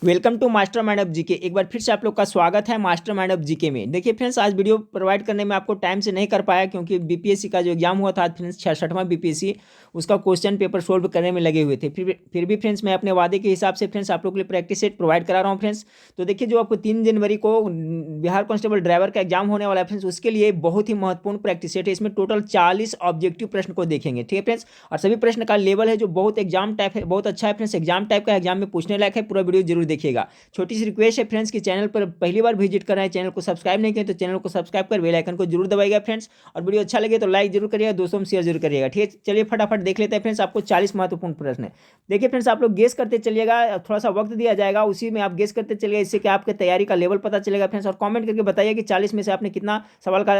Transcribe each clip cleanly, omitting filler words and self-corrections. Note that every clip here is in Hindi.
Welcome to master mind of GK. एक बार फिर से आप लोग का स्वागत है मास्टर माइंड ऑफ जीके में। देखिए फ्रेंड्स, आज वीडियो प्रोवाइड करने में आपको टाइम से नहीं कर पाया क्योंकि बीपीएससी का जो एग्जाम हुआ था फ्रेंड्स 66वां बीपीएससी, उसका क्वेश्चन पेपर सोल्व करने में लगे हुए थे। फिर भी फ्रेंड्स मैं अपने वादे के हिसाब से फ्रेंड्स आप लोग के लिए प्रैक्टिस सेट प्रोवाइड करा रहा हूँ फ्रेंड्स। तो देखिए, जो आपको 3 जनवरी को बिहार कांस्टेबल ड्राइवर का एग्जाम होने वाला है फ्रेंड्स, उसके लिए बहुत ही महत्वपूर्ण प्रैक्टिस सेट है। इसमें टोटल 40 ऑब्जेक्टिव प्रश्न को देखेंगे, ठीक है फ्रेंड्स। और सभी प्रश्न का लेवल है जो बहुत एग्जाम टाइप है, बहुत अच्छा है फ्रेंड्स। एग्जाम टाइप का एग्जाम में पूछने लायक है। पूरा वीडियो जरूर देखिएगा। छोटी सी रिक्वेस्ट है फ्रेंड्स कि चैनल पर पहली बार विजिट कर रहे हैं, चैनल को सब्सक्राइब नहीं किए तो चैनल को सब्सक्राइब कर बेल आइकन को जरूर दबाइएगा फ्रेंड्स। और वीडियो अच्छा लगे तो लाइक जरूर करिएगा, दोस्तों में शेयर जरूर करिएगा, ठीक है। चलिए फटाफट देख लेते हैं फ्रेंड्स। आपको 40 महत्वपूर्ण प्रश्न है। देखिए फ्रेंड्स, आप लोग गेस करते चलिएगा, थोड़ा सा वक्त दिया जाएगा, उसी में आप गेस करते चलिएगा, इससे कि आपके तैयारी का लेवल पता चलेगा फ्रेंड्स। और कमेंट करके बताइए कि 40 में से आपने कितना सवाल का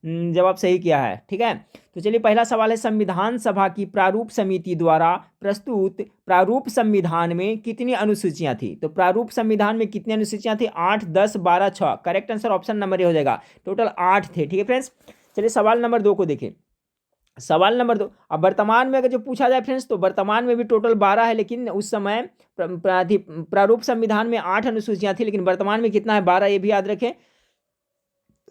जवाब सही किया है, ठीक है। तो चलिए, पहला सवाल है, संविधान सभा की प्रारूप समिति द्वारा प्रस्तुत प्रारूप संविधान में कितनी अनुसूचियां थी? तो प्रारूप संविधान में कितनी अनुसूचियां थी? 8, 10, 12, 6। Correct answer option number A हो जाएगा। टोटल 8 थे, ठीक है फ्रेंड्स। चलिए सवाल नंबर 2 को देखें। सवाल नंबर 2, अब वर्तमान में अगर जो पूछा जाए फ्रेंड्स, तो वर्तमान में भी टोटल 12 है, लेकिन उस समय प्रारूप संविधान में 8 अनुसूचियां थी, लेकिन वर्तमान में कितना है? 12, ये भी याद रखें।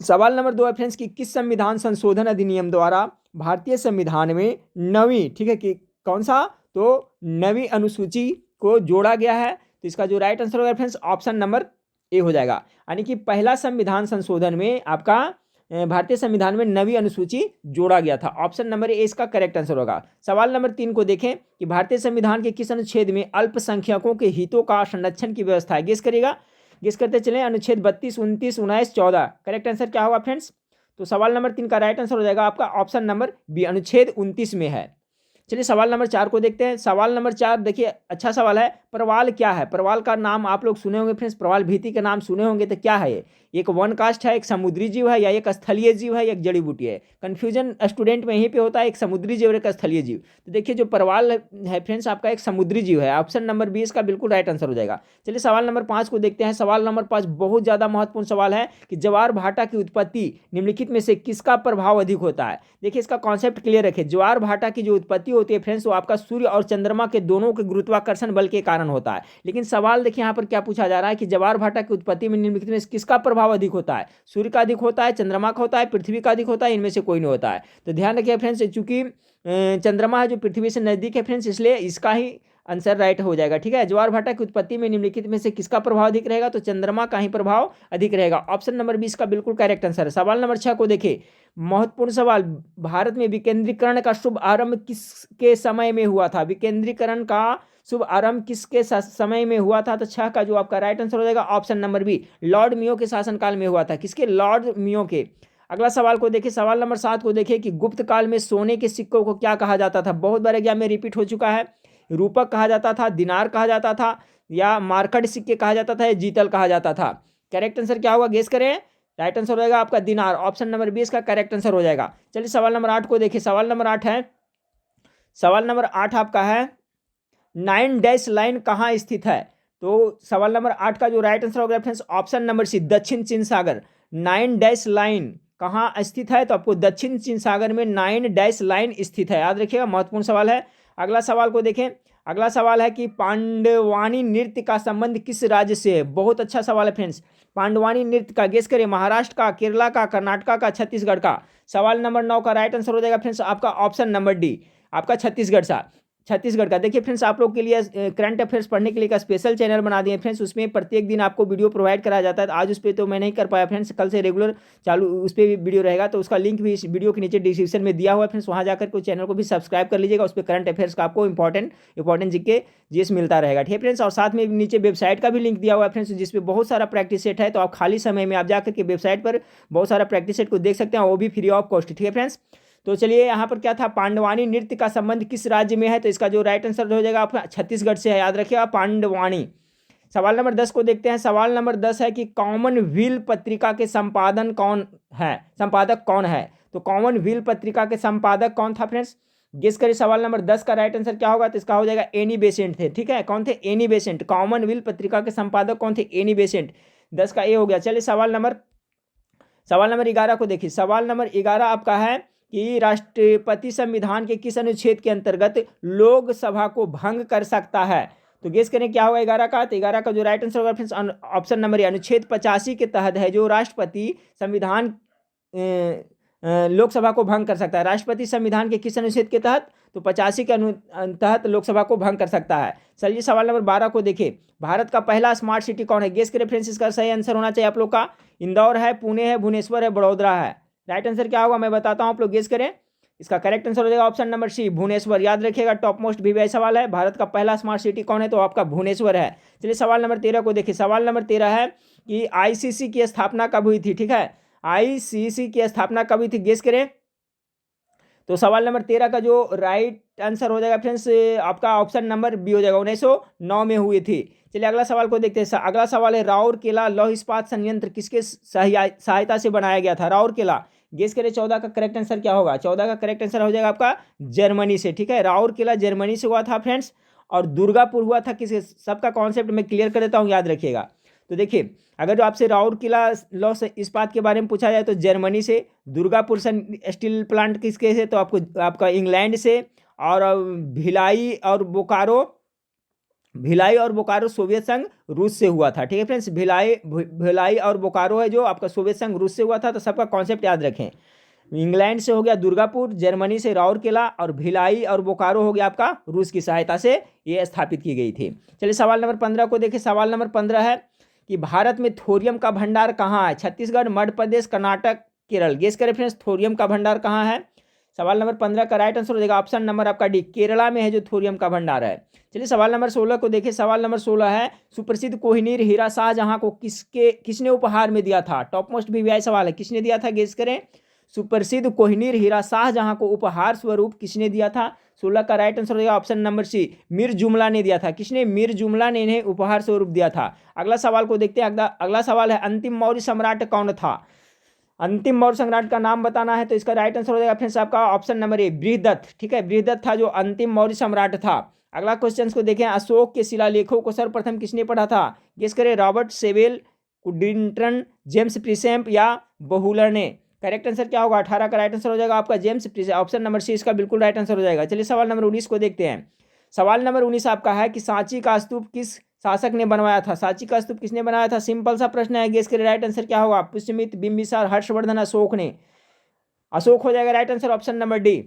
सवाल नंबर 2 है फ्रेंड्स कि किस संविधान संशोधन अधिनियम द्वारा भारतीय संविधान में नवीं, ठीक है, कि कौन सा? तो नवीं अनुसूची को जोड़ा गया है। तो इसका जो राइट आंसर होगा फ्रेंड्स ऑप्शन नंबर ए हो जाएगा। यानी कि पहला संविधान संशोधन में आपका भारतीय संविधान में नवीं अनुसूची जोड़ा गया था। ऑप्शन नंबर ए इसका करेक्ट आंसर होगा। सवाल नंबर 3 को देखें कि भारतीय संविधान के किस अनुच्छेद में अल्पसंख्यकों के हितों का संरक्षण की व्यवस्था है? गेस करिएगा, गेस करते चलें। अनुच्छेद 32, 29, 19, 14। करेक्ट आंसर क्या होगा फ्रेंड्स? तो सवाल नंबर 3 का राइट आंसर हो जाएगा आपका ऑप्शन नंबर बी, अनुच्छेद 29 में है। चलिए सवाल नंबर 4 को देखते हैं। सवाल नंबर 4 देखिए, अच्छा सवाल है। प्रवाल क्या है? प्रवाल का नाम आप लोग सुने होंगे फ्रेंड्स, प्रवाल भीति का नाम सुने होंगे। तो क्या है ये? एक वन कास्ट है, एक समुद्री जीव है, या एक स्थलीय जीव है, या एक जड़ी बूटी है? कंफ्यूजन स्टूडेंट में यहीं पे होता है, एक समुद्री जीव और एक स्थलीय जीव। तो देखिए, जो प्रवाल है फ्रेंड्स आपका एक समुद्री जीव है। ऑप्शन नंबर 20 का बिल्कुल राइट आंसर हो जाएगा। चलिए सवाल नंबर 5 को देखते हैं। सवाल नंबर 5 बहुत ज्यादा महत्वपूर्ण सवाल है कि ज्वार भाटा की उत्पत्ति निम्नलिखित में से किसका प्रभाव अधिक होता है? देखिए, इसका कॉन्सेप्ट क्लियर रखें। ज्वार भाटा की जो उत्पत्ति होती है फ्रेंड्स, वो आपका सूर्य और चंद्रमा के दोनों के गुरुत्वाकर्षण बल के कारण होता है। लेकिन सवाल देखिए यहाँ पर क्या पूछा जा रहा है कि ज्वार भाटा की उत्पत्ति में निम्नलिखित में किसका प्रभाव अधिक होता है? सूर्य का अधिक होता है, चंद्रमा का होता है, पृथ्वी का अधिक होता है? इनमें से कोई नहीं होता है। तो ध्यान रखिए फ्रेंड्स, चूंकि चंद्रमा है जो पृथ्वी से नजदीक है फ्रेंड्स, इसलिए इसका ही आंसर राइट हो जाएगा, ठीक है। ज्वार भाटा की उत्पत्ति में निम्नलिखित में से किसका प्रभाव अधिक रहेगा? तो चंद्रमा का ही प्रभाव अधिक रहेगा। ऑप्शन नंबर 20 का बिल्कुल करेक्ट आंसर है। सवाल नंबर 6 को देखिए, महत्वपूर्ण सवाल। भारत में विकेंद्रीकरण का शुभ आरंभ किसके समय में हुआ था? विकेंद्रीकरण का शुभ आरंभ किसके समय में हुआ था? तो 6 का जो आपका राइट आंसर हो जाएगा ऑप्शन नंबर बी, लॉर्ड मियो के शासनकाल में हुआ था। किसके? लॉर्ड मियो के। अगला सवाल को देखिए, सवाल नंबर 7 को देखिए कि गुप्त काल में सोने के सिक्कों को क्या कहा जाता था? बहुत बार एग्जाम में रिपीट हो चुका है। रूपक कहा जाता था, दिनार कहा जाता था, या मार्कड सिक्के कहा जाता था, या जीतल कहा जाता था? करेक्ट आंसर क्या होगा? गेस करें। राइट आंसर हो जाएगा आपका दिनार। ऑप्शन नंबर 20 का करेक्ट आंसर हो जाएगा। चलिए सवाल नंबर 8 को देखिए। सवाल नंबर 8 है, सवाल नंबर 8 आपका है, 9 डैश लाइन कहाँ स्थित है? तो सवाल नंबर 8 का जो राइट आंसर होगा फ्रेंड्स ऑप्शन नंबर सी, दक्षिण चीन सागर। 9 डैश लाइन कहाँ स्थित है? तो आपको दक्षिण चीन सागर में 9 डैश लाइन स्थित है, याद रखिएगा, महत्वपूर्ण सवाल है। अगला सवाल को देखें। अगला सवाल है कि पांडवानी नृत्य का संबंध किस राज्य से है? बहुत अच्छा सवाल है फ्रेंड्स। पांडवानी नृत्य का गेस करें। महाराष्ट्र का, केरला का, कर्नाटका का, छत्तीसगढ़ का? सवाल नंबर 9 का राइट आंसर हो जाएगा फ्रेंड्स आपका ऑप्शन नंबर डी, आपका छत्तीसगढ़ सा, छत्तीसगढ़ का। देखिए फ्रेंड्स, आप लोग के लिए करंट अफेयर्स पढ़ने के लिए का स्पेशल चैनल बना दिए फ्रेंड्स, उसमें प्रत्येक दिन आपको वीडियो प्रोवाइड कराया जाता है। आज उस पर तो मैं नहीं कर पाया फ्रेंड्स, कल से रेगुलर चालू उस पर भी वीडियो रहेगा। तो उसका लिंक भी इस वीडियो के नीचे डिस्क्रिप्शन में दिया हुआ है फ्रेंड्स, वहाँ जाकर के चैनल को भी सब्सक्राइब कर लीजिएगा। उस पर करंट अफेयर्स का आपको इंपॉर्टेंट जीके जीएस मिलता रहेगा, ठीक है फ्रेंड्स। और साथ में नीचे वेबसाइट का भी लिंक दिया हुआ है फ्रेंड्स, जिसपे बहुत सारा प्रैक्टिस सेट है। तो आप खाली समय में आप जाकर के वेबसाइट पर बहुत सारा प्रैक्टिस सेट को देख सकते हैं, वो भी फ्री ऑफ कॉस्ट, ठीक है फ्रेंड्स। तो चलिए, यहाँ पर क्या था, पांडवानी नृत्य का संबंध किस राज्य में है? तो इसका जो राइट आंसर हो जाएगा आपका छत्तीसगढ़ से है, याद रखिएगा, पांडवानी। सवाल नंबर 10 को देखते हैं। सवाल नंबर 10 है कि कॉमनवेल्थ पत्रिका के संपादक कौन है? तो कॉमनवेल्थ पत्रिका के संपादक कौन था फ्रेंड्स? गेस करिए। सवाल नंबर 10 का राइट आंसर क्या होगा? तो इसका हो जाएगा एनी बेसेंट थे, ठीक है। कौन थे? Annie Besant. कॉमनवेल्थ पत्रिका के संपादक कौन थे? Annie Besant. 10 का ए हो गया। चलिए सवाल नंबर 11 को देखिए। सवाल नंबर 11 आपका है कि राष्ट्रपति संविधान के किस अनुच्छेद के अंतर्गत लोकसभा को भंग कर सकता है? तो गेस करें क्या होगा 11 का। तो 11 का जो राइट आंसर होगा फ्रेंड्स ऑप्शन नंबर ए, अनुच्छेद 85 के तहत है जो राष्ट्रपति संविधान लोकसभा को भंग कर सकता है। राष्ट्रपति संविधान के किस अनुच्छेद के तहत? तो 85 के तहत लोकसभा को भंग कर सकता है। चलिए सवाल नंबर 12 को देखिए, भारत का पहला स्मार्ट सिटी कौन है? गेस करें फ्रेंड्स, इसका सही आंसर होना चाहिए आप लोग का इंदौर है, पुणे है, भुवनेश्वर है, बड़ोदरा है। राइट आंसर क्या होगा मैं बताता हूं, आप लोग गेस करें। इसका करेक्ट आंसर हो जाएगा ऑप्शन नंबर सी, भुवनेश्वर। याद रखिएगा, टॉप मोस्ट भी सवाल है, भारत का पहला स्मार्ट सिटी कौन है? तो आपका भुवनेश्वर है। चलिए सवाल नंबर 13 को देखिए। सवाल नंबर 13 है कि आईसीसी की स्थापना कब हुई थी? ठीक है, आईसीसी की स्थापना कब हुई थी? गेस करें। तो सवाल नंबर 13 का जो राइट आंसर हो जाएगा फ्रेंड्स आपका ऑप्शन नंबर बी हो जाएगा, 1909 में हुई थी। चलिए अगला सवाल को देखते हैं। अगला सवाल है, राउरकेला लौह इस्पात संयंत्र किसके सहायता से बनाया गया था? राउरकेला। गेस करें 14 का करेक्ट आंसर क्या होगा? 14 का करेक्ट आंसर हो जाएगा आपका जर्मनी से। ठीक है, राउरकेला जर्मनी से हुआ था फ्रेंड्स। और दुर्गापुर हुआ था किसके? सबका कॉन्सेप्ट मैं क्लियर कर देता हूँ, याद रखिएगा। तो देखिए, अगर जो आपसे राउरकेला लौह इस्पात के बारे में पूछा जाए तो जर्मनी से, दुर्गापुर स्टील प्लांट किसके से? तो आपका इंग्लैंड से, और भिलाई और बोकारो सोवियत संघ रूस से हुआ था। ठीक है फ्रेंड्स, भिलाई और बोकारो है जो आपका सोवियत संघ रूस से हुआ था। तो सबका कॉन्सेप्ट याद रखें, इंग्लैंड से हो गया दुर्गापुर, जर्मनी से राउरकेला, और भिलाई और बोकारो हो गया आपका रूस की सहायता से ये स्थापित की गई थी। चलिए सवाल नंबर 15 को देखिए। सवाल नंबर 15 है कि भारत में थोरियम का भंडार कहाँ है? छत्तीसगढ़, मध्य प्रदेश, कर्नाटक, केरल। गेस करें फ्रेंड्स, थोरियम का भंडार कहाँ है? सवाल नंबर 15 का राइट आंसर हो जाएगा ऑप्शन नंबर आपका डी, केरला में है जो थोरियम का भंडार है। चलिए सवाल नंबर 16 को देखिए। सवाल नंबर 16 है, सुप्रसिद्ध कोहिनूर हीरा शाहजहां को किसने उपहार में दिया था? टॉप मोस्ट वीवीआई सवाल है, किसने दिया था? गेस करें। सुप्रसिद्ध कोहिनूर हीरा शाहजहां को उपहार स्वरूप किसने दिया था? 16 का राइट आंसर हो जाएगा ऑप्शन नंबर सी, मीर जुमला ने दिया था। किसने? मीर जुमला ने इन्हें उपहार स्वरूप दिया था। अगला सवाल को देखते हैं। अगला सवाल है, अंतिम मौर्य सम्राट कौन था? अंतिम मौर्य सम्राट का नाम बताना है। तो इसका राइट आंसर हो जाएगा फ्रेंड्स आपका ऑप्शन नंबर ए, बृहदत्त। ठीक है, बृहदत्त था जो अंतिम मौर्य सम्राट था। अगला क्वेश्चन को देखें, अशोक के शिलालेखों को सर्वप्रथम किसने पढ़ा था? गेस करें, रॉबर्ट सेवेल, कुडिंटन, जेम्स प्रिसेप या बहुलर ने। करेक्ट आंसर क्या होगा? 18 का राइट आंसर हो जाएगा आपका जेम्स प्रिसेप। ऑप्शन नंबर सी इसका बिल्कुल राइट आंसर हो जाएगा। चलिए सवाल नंबर 19 को देखते हैं। सवाल नंबर 19 आपका है कि सांची का स्तूप किस शासक ने बनवाया था? सांची का स्तूप किसने बनाया था? सिंपल सा प्रश्न है, गेस करें राइट आंसर क्या होगा? पुष्यमित्र, बिंबिसार, हर्षवर्धन, अशोक ने। अशोक हो जाएगा right answer, option number D.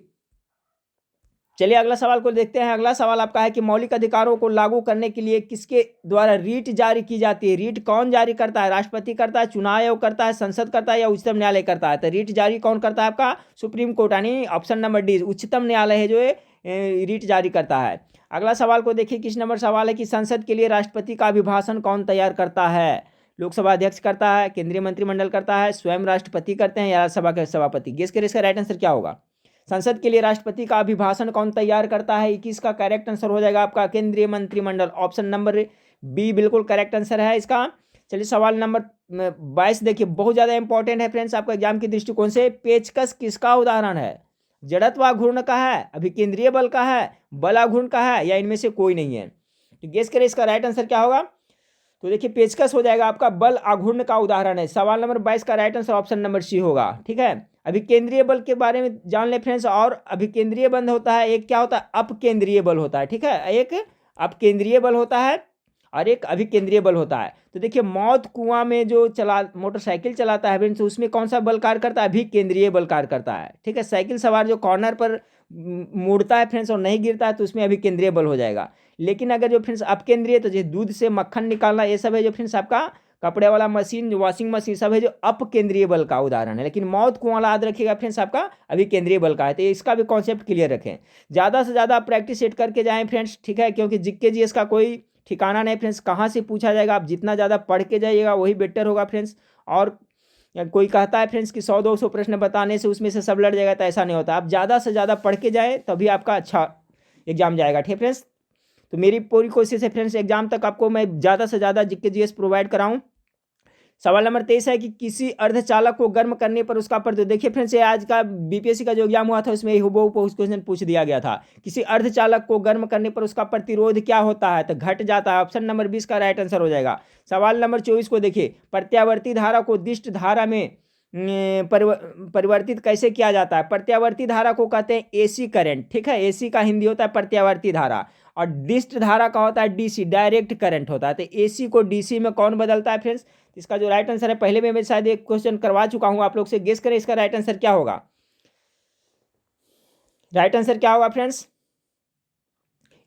चलिए अगला सवाल को देखते हैं। अगला सवाल आपका है कि मौलिक अधिकारों को लागू करने के लिए किसके द्वारा रीट जारी की जाती है? रीट कौन जारी करता है? राष्ट्रपति करता है, चुनाव आयोग करता है, संसद करता है, या उच्चतम न्यायालय करता है? तो रीट जारी कौन करता है? आपका सुप्रीम कोर्ट, यानी ऑप्शन नंबर डी, उच्चतम न्यायालय है जो रीट जारी करता है। अगला सवाल को देखिए, किस नंबर सवाल है कि संसद के लिए राष्ट्रपति का अभिभाषण कौन तैयार करता है? लोकसभा अध्यक्ष करता है, केंद्रीय मंत्रिमंडल करता है, स्वयं राष्ट्रपति करते हैं, या राज्यसभा के सभापति? गेस करें इसका राइट आंसर क्या होगा? संसद के लिए राष्ट्रपति का अभिभाषण कौन तैयार करता है? 21 का करेक्ट आंसर हो जाएगा आपका केंद्रीय मंत्रिमंडल। ऑप्शन नंबर बी बिल्कुल करेक्ट आंसर है इसका। चलिए सवाल नंबर 22 देखिए, बहुत ज्यादा इंपॉर्टेंट है फ्रेंड्स आपका एग्जाम के दृष्टिकोण से। पेचकस किसका उदाहरण है? जड़त्वाघूर्ण का है, अभिकेंद्रीय बल का है, बलाघूर्ण का है, या इनमें से कोई नहीं है? तो गेस करें इसका राइट आंसर क्या होगा? तो देखिए पेचकस हो जाएगा आपका बल आघूर्ण का उदाहरण है। सवाल नंबर 22 का right answer option number C होगा। ठीक है, अभिकेंद्रीय बल के बारे में जान ले फ्रेंड्स। और अभिकेंद्रीय बल होता है, एक क्या होता है? अपकेंद्रीय बल होता है। ठीक है, एक अपकेंद्रीय बल होता है और एक अभिकेंद्रीय बल होता है। तो देखिए मौत कुआं में जो मोटरसाइकिल चलाता है फ्रेंड्स, उसमें कौन सा बल कार्य करता है? अभिकेंद्रीय बल कार्य करता है। ठीक है, साइकिल सवार जो कॉर्नर पर मुड़ता है फ्रेंड्स और नहीं गिरता है तो उसमें अभिकेंद्रीय बल हो जाएगा। लेकिन अगर जो फ्रेंड्स अपकेंद्रीय, तो जैसे दूध से मक्खन निकालना, ये सब है जो फ्रेंड्स आपका कपड़े वाला मशीन, वॉशिंग मशीन, सब है जो अपकेंद्रीय बल का उदाहरण है। लेकिन मौत कुआं याद रखिएगा फ्रेंड्स आपका अभिकेंद्रीय बल का है। तो इसका भी कॉन्सेप्ट क्लियर रखें, ज़्यादा से ज़्यादा प्रैक्टिस सेट करके जाएं फ्रेंड्स। ठीक है, क्योंकि जीके जीएस का कोई ठिकाना नहीं फ्रेंड्स, कहाँ से पूछा जाएगा। आप जितना ज़्यादा पढ़ के जाइएगा वही बेटर होगा फ्रेंड्स। और कोई कहता है फ्रेंड्स कि 100-200 प्रश्न बताने से उसमें से सब लड़ जाएगा, तो ऐसा नहीं होता। आप ज़्यादा से ज़्यादा पढ़ के जाएँ तभी आपका अच्छा एग्जाम जाएगा। ठीक है फ्रेंड्स, तो मेरी पूरी कोशिश है फ्रेंड्स एग्जाम तक आपको मैं ज़्यादा से ज़्यादा जीके जीएस प्रोवाइड कराऊं। सवाल नंबर 23 है कि किसी अर्धचालक को गर्म करने पर उसका प्रतिरोध। देखिए फ्रेंड्स, ये आज का बीपीएससी का जो एग्जाम हुआ था उसमें हूबहू क्वेश्चन पूछ दिया गया था। किसी अर्धचालक को गर्म करने पर उसका प्रतिरोध क्या होता है? तो घट जाता है। ऑप्शन नंबर 20 का राइट आंसर हो जाएगा। सवाल नंबर 24 को देखिए, प्रत्यावर्ती धारा को दिष्ट धारा में परिवर्तित कैसे किया जाता है? प्रत्यावर्ती धारा को कहते हैं एसी करंट, ठीक है। एसी का हिंदी होता है प्रत्यावर्ती धारा, और डिस्ट धारा का होता है डीसी, डायरेक्ट करंट होता है। तो एसी को डीसी में कौन बदलता है फ्रेंड्स? इसका जो राइट आंसर है, पहले में मैं शायद एक क्वेश्चन करवा चुका हूं आप लोग से, गेस करें इसका राइट आंसर क्या होगा। राइट आंसर क्या होगा फ्रेंड्स?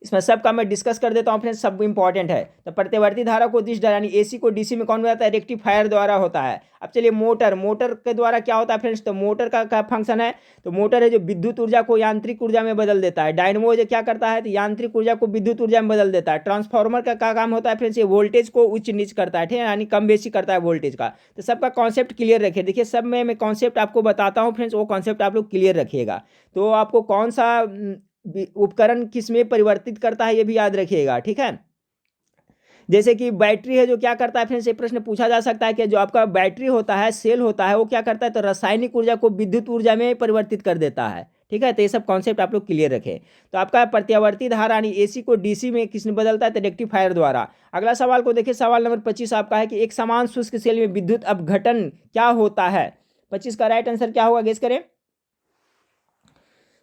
इसमें सबका मैं डिस्कस कर देता हूं फ्रेंड्स, सब इंपॉर्टेंट है। तो प्रत्यावर्ती धारा को डिश यानी एसी को डीसी में कौन बदलता है? रेक्टिफायर द्वारा होता है। अब चलिए मोटर के द्वारा क्या होता है फ्रेंड्स? तो मोटर का फंक्शन है, तो मोटर है जो विद्युत ऊर्जा को यांत्रिक ऊर्जा में बदल देता है। डायनमो जो क्या करता है? तो यांत्रिक ऊर्जा को विद्युत ऊर्जा में बदल देता है। ट्रांसफार्मर का क्या काम होता है फ्रेंड्स? ये वोल्टेज को उच्च नीच करता है, ठीक है, यानी कम बेसी करता है वोल्टेज का। तो सबका कॉन्सेप्ट क्लियर रखिए। देखिए सब में मैं कॉन्सेप्ट आपको बताता हूँ फ्रेंड्स, वो कॉन्सेप्ट आप लोग क्लियर रखिएगा। तो आपको कौन सा उपकरण किस में परिवर्तित करता है ये भी याद रखिएगा, ठीक है। जैसे कि बैटरी है जो क्या करता है फ्रेंड्स, ये प्रश्न पूछा जा सकता है कि जो आपका बैटरी होता है, सेल होता है, वो क्या करता है? तो रासायनिक ऊर्जा को विद्युत ऊर्जा में परिवर्तित कर देता है, ठीक है। तो ये सब कॉन्सेप्ट आप लोग क्लियर रखें। तो आपका प्रत्यावर्ती धारा यानी एसी को डीसी में किसने बदलता है? तो रेक्टिफायर द्वारा। अगला सवाल को देखिए, सवाल नंबर 25 आपका है कि एक समान शुष्क सेल में विद्युत अपघटन क्या होता है? 25 का राइट आंसर क्या होगा, गेस करें।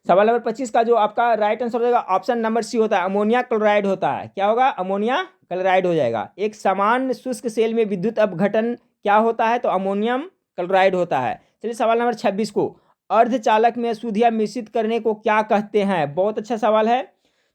सवाल नंबर 25 का जो आपका राइट आंसर हो जाएगा ऑप्शन नंबर सी होता है, अमोनिया क्लोराइड होता है। क्या होगा? अमोनिया क्लोराइड हो जाएगा। एक समान शुष्क सेल में विद्युत अपघटन क्या होता है? तो अमोनियम क्लोराइड होता है। चलिए सवाल नंबर 26 को, अर्धचालक में अशुद्धियां मिश्रित करने को क्या कहते हैं? बहुत अच्छा सवाल है।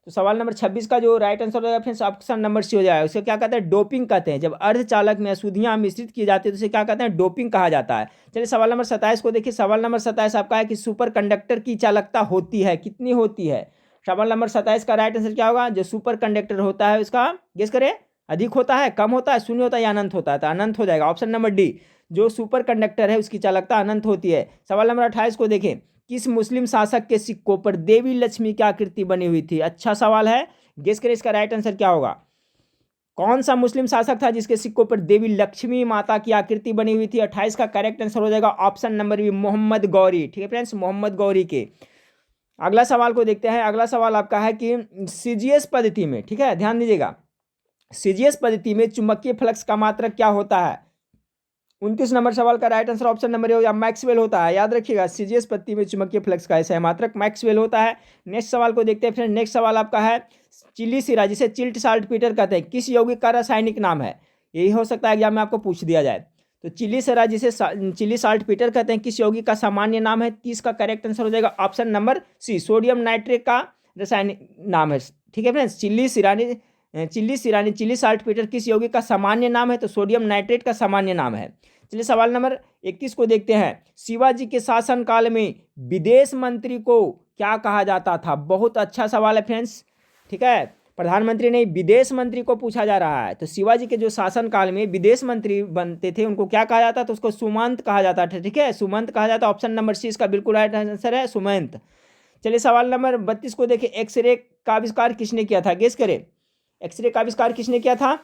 तो सवाल नंबर 26 का जो राइट आंसर हो जाएगा फ्रेंड्स ऑप्शन नंबर सी हो जाएगा। उसे क्या कहते हैं? डोपिंग कहते हैं। जब अर्धचालक में अशुद्धियां मिश्रित की जाती है तो उसे क्या कहते हैं? डोपिंग कहा जाता है। चलिए सवाल नंबर 27 को देखिए। सवाल नंबर 27 आपका है कि सुपर कंडक्टर की चालकता होती है, कितनी होती है? सवाल नंबर 27 का राइट आंसर क्या होगा? जो सुपर कंडक्टर होता है उसका, गेस करें, अधिक होता है, कम होता है, शून्य होता है या अनंत होता है? तो अनंत हो जाएगा, ऑप्शन नंबर डी। जो सुपर कंडक्टर है उसकी चालकता अनंत होती है। सवाल नंबर 28 को देखें, किस मुस्लिम शासक के सिक्कों पर देवी लक्ष्मी की आकृति बनी हुई थी? अच्छा सवाल है, गेस करें इसका राइट आंसर क्या होगा। कौन सा मुस्लिम शासक था जिसके सिक्कों पर देवी लक्ष्मी माता की आकृति बनी हुई थी? 28 का करेक्ट आंसर हो जाएगा option number B, Mohammad Ghori, ठीक है फ्रेंड्स, मोहम्मद गौरी के। अगला सवाल को देखते हैं। अगला सवाल आपका है कि सीजीएस पद्धति में, ठीक है, ध्यान दीजिएगा, सीजीएस पद्धति में चुंबकीय फ्लक्स का मात्रक क्या होता है? 29 नंबर सवाल का right answer option number A हो या मैक्सवेल होता है। याद रखिएगा, सीजीएस पद्धति में चुंबकीय फ्लक्स का ऐसा है मात्रक मैक्सवेल होता है। नेक्स्ट सवाल को देखते हैं फ्रेंड। नेक्स्ट सवाल आपका है चिली सिरा, जिसे चिल्ट साल्ट पीटर कहते हैं, किस यौगिक का रासायनिक नाम है? यही हो सकता है एग्जाम में आपको पूछ दिया जाए। तो चिली सिरा जिसे चिली साल्ट पीटर कहते हैं, किस यौगिक का सामान्य नाम है? 30 का करेक्ट आंसर हो जाएगा option number C, sodium nitrate का रासायनिक नाम है, ठीक है फ्रेंड्स। चिली साल्ट पीटर किस यौगिक का सामान्य नाम है? तो सोडियम नाइट्रेट का सामान्य नाम है। चलिए सवाल नंबर 21 को देखते हैं। शिवाजी के शासनकाल में विदेश मंत्री को क्या कहा जाता था? बहुत अच्छा सवाल है फ्रेंड्स, ठीक है, प्रधानमंत्री नहीं विदेश मंत्री को पूछा जा रहा है। तो शिवाजी के जो शासनकाल में विदेश मंत्री बनते थे उनको क्या कहा जाता? तो उसको सुमंत कहा जाता था, ठीक है, सुमंत कहा जाता। ऑप्शन नंबर सी इसका बिल्कुल राइट आंसर है, सुमंत। चलिए सवाल नंबर 32 को देखिए। एक्सरे का आविष्कार किसने किया था? गेस करें, एक्सरे का आविष्कार किसने किया था?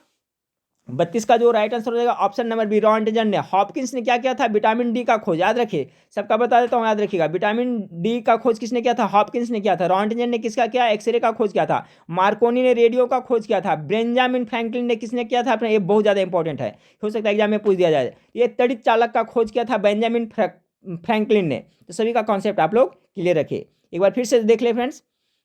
32 का जो राइट आंसर हो जाएगा ऑप्शन नंबर बी, रॉन्टजन ने। हॉपकिंस ने क्या किया था? विटामिन डी का खोज, याद रखिए, सबका बता देता हूँ, याद रखिएगा, विटामिन डी का खोज किसने किया था? हॉपकिंस ने किया था। रॉन्टजन ने किसका किया? एक्सरे का खोज किया था। मार्कोनी ने रेडियो का खोज किया था। बेंजामिन फ्रैंकलिन ने किसने किया था? अपने, ये बहुत ज़्यादा इंपॉर्टेंट है, हो सकता है एग्जाम में पूछ दिया जाए। ये तड़ित चालक का खोज किया था बेंजामिन फ्रैंकलिन ने। तो सभी का कॉन्सेप्ट आप लोग क्लियर रखिए। एक बार फिर से देख ले फ्रेंड्स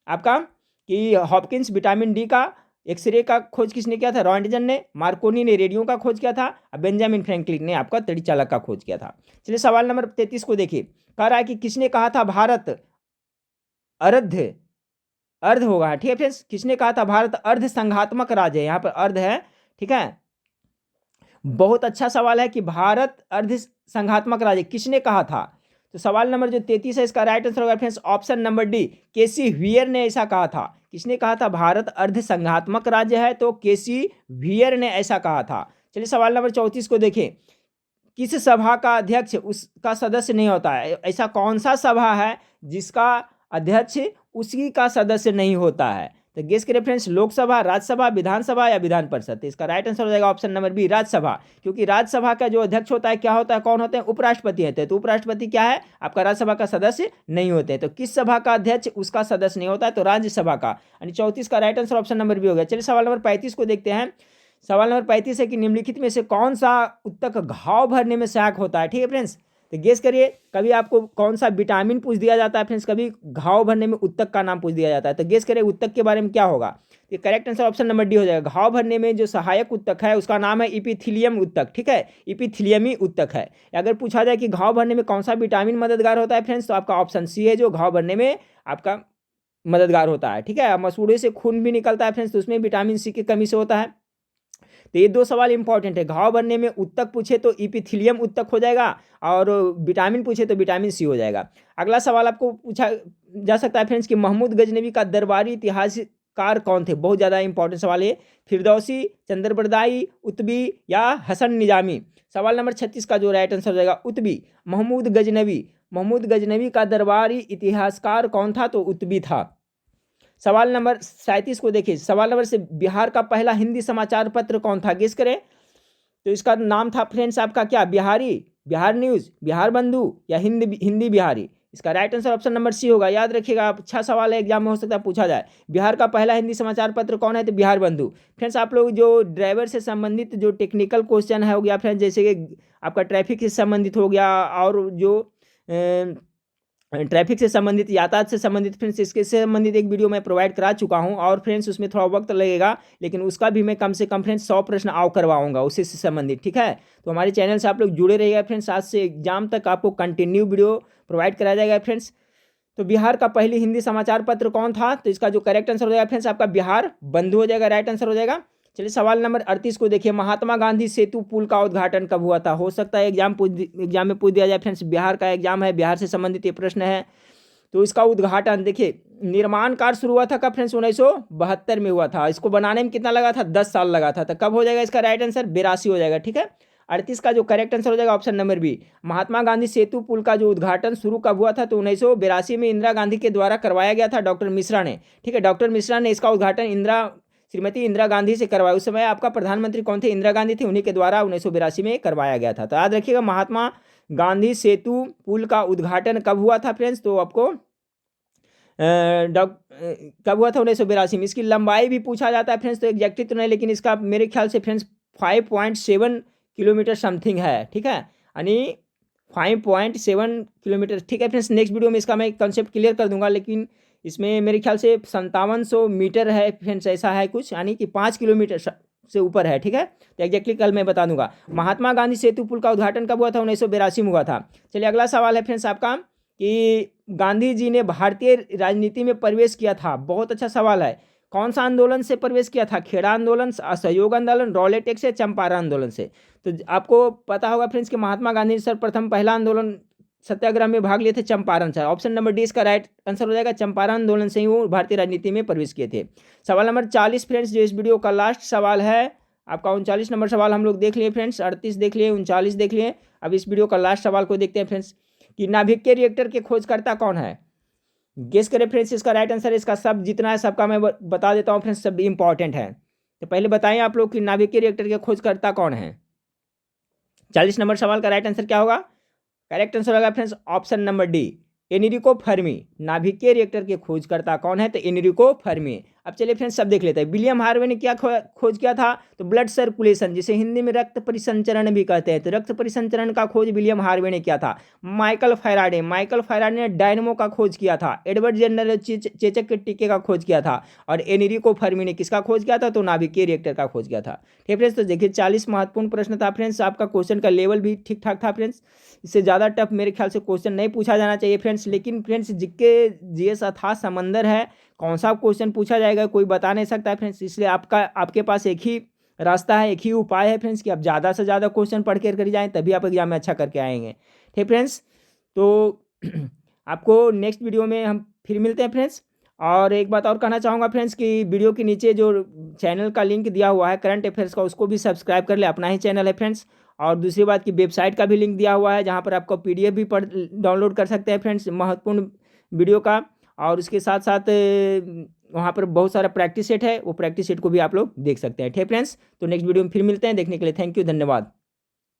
आपका कि हॉपकिंस विटामिन डी का, एक्सरे का खोज किसने किया था? रॉन्टजन ने। मार्कोनी ने रेडियो का खोज किया था और बेंजामिन फ्रैंकलिन ने आपका तड़ित चालक का खोज किया था। चलिए सवाल नंबर 33 को देखिए। कह रहा है कि किसने कहा था भारत अर्ध होगा, ठीक है फ्रेंड्स, किसने कहा था भारत अर्ध संघात्मक राज्य है? यहाँ पर अर्ध है, ठीक है, बहुत अच्छा सवाल है कि भारत अर्ध संघात्मक राज्य किसने कहा था? तो सवाल नंबर जो 33 है इसका राइट आंसर होगा फ्रेंड्स ऑप्शन नंबर डी, केसी व्हीयर ने ऐसा कहा था। किसने कहा था भारत अर्ध संघात्मक राज्य है? तो केसी व्हीयर ने ऐसा कहा था। चलिए सवाल नंबर 34 को देखें। किस सभा का अध्यक्ष उसका सदस्य नहीं होता है? ऐसा कौन सा सभा है जिसका अध्यक्ष उसी का सदस्य नहीं होता है? तो गेस करें फ्रेंड्स, लोकसभा, राज्यसभा, विधानसभा या विधान परिषद? तो इसका राइट आंसर हो जाएगा ऑप्शन नंबर बी, राज्यसभा। क्योंकि राज्यसभा का जो अध्यक्ष होता है क्या होता है, कौन होते हैं? उपराष्ट्रपति होते हैं। तो उपराष्ट्रपति क्या है? आपका राज्यसभा का सदस्य नहीं होते हैं। तो किस सभा का अध्यक्ष उसका सदस्य नहीं होता है? तो राज्यसभा का। यानी 34 का right answer option number B हो गया। चलिए सवाल नंबर 35 को देखते हैं। सवाल नंबर 35 है कि निम्नलिखित में से कौन सा उत्तक घाव भरने में सहायक होता है? ठीक है फ्रेंड्स, तो गेस करिए, कभी आपको कौन सा विटामिन पूछ दिया जाता है फ्रेंड्स, कभी घाव भरने में उत्तक का नाम पूछ दिया जाता है। तो गेस करिए उत्तक के बारे में क्या होगा। तो correct answer option number D हो जाएगा। घाव भरने में जो सहायक उत्तक है उसका नाम है इपिथीलियम उत्तक, ठीक है, इपिथीलियमी उत्तक है। अगर पूछा जाए कि घाव भरने में कौन सा विटामिन मददगार होता है फ्रेंड्स, तो आपका ऑप्शन सी है, जो घाव भरने में आपका मददगार होता है, ठीक है। मसूड़े से खून भी निकलता है फ्रेंड्स, तो उसमें विटामिन सी की कमी से होता है। तो ये दो सवाल इंपॉर्टेंट है। घाव भरने में उत्तक पूछे तो इपिथीलियम उत्तक हो जाएगा, और विटामिन पूछे तो विटामिन सी हो जाएगा। अगला सवाल आपको पूछा जा सकता है फ्रेंड्स कि महमूद गजनवी का दरबारी इतिहासकार कौन थे। बहुत ज़्यादा इंपॉर्टेंट सवाल है। फिरदौसी, चंद्रबरदाई, उतबी या हसन निजामी। सवाल नंबर 36 का जो राइट आंसर हो जाएगा उतबी। महमूद गजनवी का दरबारी इतिहासकार कौन था, तो उतबी था। सवाल नंबर 37 को देखिए। सवाल नंबर से बिहार का पहला हिंदी समाचार पत्र कौन था, गेस करें। तो इसका नाम था फ्रेंड्स आपका क्या, बिहारी, बिहार न्यूज़, बिहार बंधु या हिंदी बिहारी। इसका right answer option number C होगा। याद रखिएगा, अच्छा सवाल है, एग्जाम में हो सकता है पूछा जाए। बिहार का पहला हिंदी समाचार पत्र कौन है, तो बिहार बंधु। फ्रेंड्स आप लोग जो ड्राइवर से संबंधित जो टेक्निकल क्वेश्चन है हो गया फ्रेंड्स, जैसे कि आपका ट्रैफिक से संबंधित हो गया, और जो ट्रैफिक से संबंधित, यातायात से संबंधित फ्रेंड्स, इसके संबंधित एक वीडियो मैं प्रोवाइड करा चुका हूं, और फ्रेंड्स उसमें थोड़ा वक्त लगेगा, लेकिन उसका भी मैं कम से कम फ्रेंड्स 100 प्रश्न आओ करवाऊंगा उसी से संबंधित, ठीक है। तो हमारे चैनल से आप लोग जुड़े रहिएगा फ्रेंड्स। आज से एग्जाम तक आपको कंटिन्यू वीडियो प्रोवाइड कराया जाएगा फ्रेंड्स। तो बिहार का पहली हिंदी समाचार पत्र कौन था, तो इसका जो करेक्ट आंसर हो जाएगा फ्रेंड्स आपका बिहार बंधु हो जाएगा, राइट आंसर हो जाएगा। चलिए सवाल नंबर 38 को देखिए। महात्मा गांधी सेतु पुल का उद्घाटन कब हुआ था। हो सकता है एग्जाम में पूछ दिया जाए फ्रेंड्स, बिहार का एग्जाम है, बिहार से संबंधित ये प्रश्न है। तो इसका उद्घाटन देखिए, निर्माण कार्य शुरू हुआ था कब फ्रेंड्स, 1972 में हुआ था। इसको बनाने में कितना लगा था, 10 साल लगा था। तो कब हो जाएगा इसका राइट आंसर, 82 हो जाएगा, ठीक है। 38 का जो करेक्ट आंसर हो जाएगा option number B. Mahatma Gandhi सेतु पुल का जो उद्घाटन शुरू कब हुआ था, तो 1982 में इंदिरा गांधी के द्वारा करवाया गया था, डॉक्टर मिश्रा ने, ठीक है। डॉक्टर मिश्रा ने इसका उद्घाटन श्रीमती इंदिरा गांधी से करवाया। उस समय आपका प्रधानमंत्री कौन थे, इंदिरा गांधी थी, उन्हीं के द्वारा 1982 में करवाया गया था। तो याद रखिएगा, महात्मा गांधी सेतु पुल का उद्घाटन कब हुआ था फ्रेंड्स, तो आपको कब हुआ था, 1982 में। इसकी लंबाई भी पूछा जाता है फ्रेंड्स, तो एग्जैक्टली तो नहीं, लेकिन इसका मेरे ख्याल से फ्रेंड्स 5.7 किलोमीटर समथिंग है, ठीक है, यानी 5.7 किलोमीटर, ठीक है फ्रेंड्स। नेक्स्ट वीडियो में इसका मैं कंसेप्ट क्लियर कर दूंगा, लेकिन इसमें मेरे ख्याल से 5700 मीटर है फ्रेंड्स, ऐसा है कुछ, यानी कि 5 किलोमीटर से ऊपर है, ठीक है। तो एग्जैक्टली कल मैं बता दूंगा। महात्मा गांधी सेतु पुल का उद्घाटन कब हुआ था, 1982 में हुआ था। चलिए अगला सवाल है फ्रेंड्स आपका कि गांधी जी ने भारतीय राजनीति में प्रवेश किया था। बहुत अच्छा सवाल है। कौन सा आंदोलन से प्रवेश किया था, खेड़ा आंदोलन, असहयोग आंदोलन, रॉलेट एक्ट से, चंपारण आंदोलन से। तो आपको पता होगा फ्रेंड्स कि महात्मा गांधी ने सर्वप्रथम पहला आंदोलन सत्याग्रह में भाग लिए थे चंपारण से। ऑप्शन नंबर डी इसका राइट आंसर हो जाएगा। चंपारण आंदोलन से ही वो भारतीय राजनीति में प्रवेश किए थे। सवाल नंबर 40 फ्रेंड्स, जो इस वीडियो का लास्ट सवाल है आपका, 39 नंबर सवाल हम लोग देख लिए फ्रेंड्स, 38 देख लिए, 39 देख लिए। अब इस वीडियो का लास्ट सवाल को देखते हैं फ्रेंड्स कि नाभिकीय रिएक्टर के खोजकर्ता कौन है। गेस करें फ्रेंड्स, इसका राइट आंसर, इसका सब जितना है सबका मैं बता देता हूँ फ्रेंड्स, सब इंपॉर्टेंट है। तो पहले बताएं आप लोग कि नाभिकीय रिएक्टर के खोजकर्ता कौन है। 40 नंबर सवाल का राइट आंसर क्या होगा, करेक्ट आंसर होगा friends option number D, Enrico Fermi. नाभिकीय रिएक्टर के खोजकर्ता कौन है, तो एनरिको फर्मी। अब चलिए फ्रेंड्स सब देख लेते हैं। विलियम हार्वे ने क्या खोज किया था, तो ब्लड सर्कुलेशन, जिसे हिंदी में रक्त परिसंचरण भी कहते हैं। तो रक्त परिसंचरण का खोज विलियम हार्वे ने किया था। माइकल फैराडे ने डायनमो का खोज किया था। एडवर्ड जेनरल चेचक के टीके का खोज किया था। और एनरिको फर्मी ने किसका खोज किया था, तो नाभिकीय रिएक्टर का खोज किया था। ठीक फ्रेंड्स, तो देखिए 40 महत्वपूर्ण प्रश्न था फ्रेंड्स। आपका क्वेश्चन का लेवल भी ठीक ठाक था फ्रेंड्स, इससे ज़्यादा टफ मेरे ख्याल से क्वेश्चन नहीं पूछा जाना चाहिए फ्रेंड्स। लेकिन फ्रेंड्स जीके जीएस अथाह समंदर है, कौन सा क्वेश्चन पूछा जाएगा कोई बता नहीं सकता है फ्रेंड्स। इसलिए आपके पास एक ही रास्ता है, एक ही उपाय है फ्रेंड्स कि आप ज़्यादा से ज़्यादा क्वेश्चन पढ़ कर जाएँ, तभी आप एग्जाम में अच्छा करके आएंगे। ठीक फ्रेंड्स, तो आपको नेक्स्ट वीडियो में हम फिर मिलते हैं फ्रेंड्स। और एक बात और कहना चाहूँगा फ्रेंड्स कि वीडियो के नीचे जो चैनल का लिंक दिया हुआ है करंट अफेयर्स का, उसको भी सब्सक्राइब कर ले, अपना ही चैनल है फ्रेंड्स। और दूसरी बात की वेबसाइट का भी लिंक दिया हुआ है, जहाँ पर आपको PDF भी डाउनलोड कर सकते हैं फ्रेंड्स, महत्वपूर्ण वीडियो का। और उसके साथ साथ वहाँ पर बहुत सारा प्रैक्टिस सेट है, वो प्रैक्टिस सेट को भी आप लोग देख सकते हैं। ठीक फ्रेंड्स, तो नेक्स्ट वीडियो में फिर मिलते हैं। देखने के लिए थैंक यू, धन्यवाद।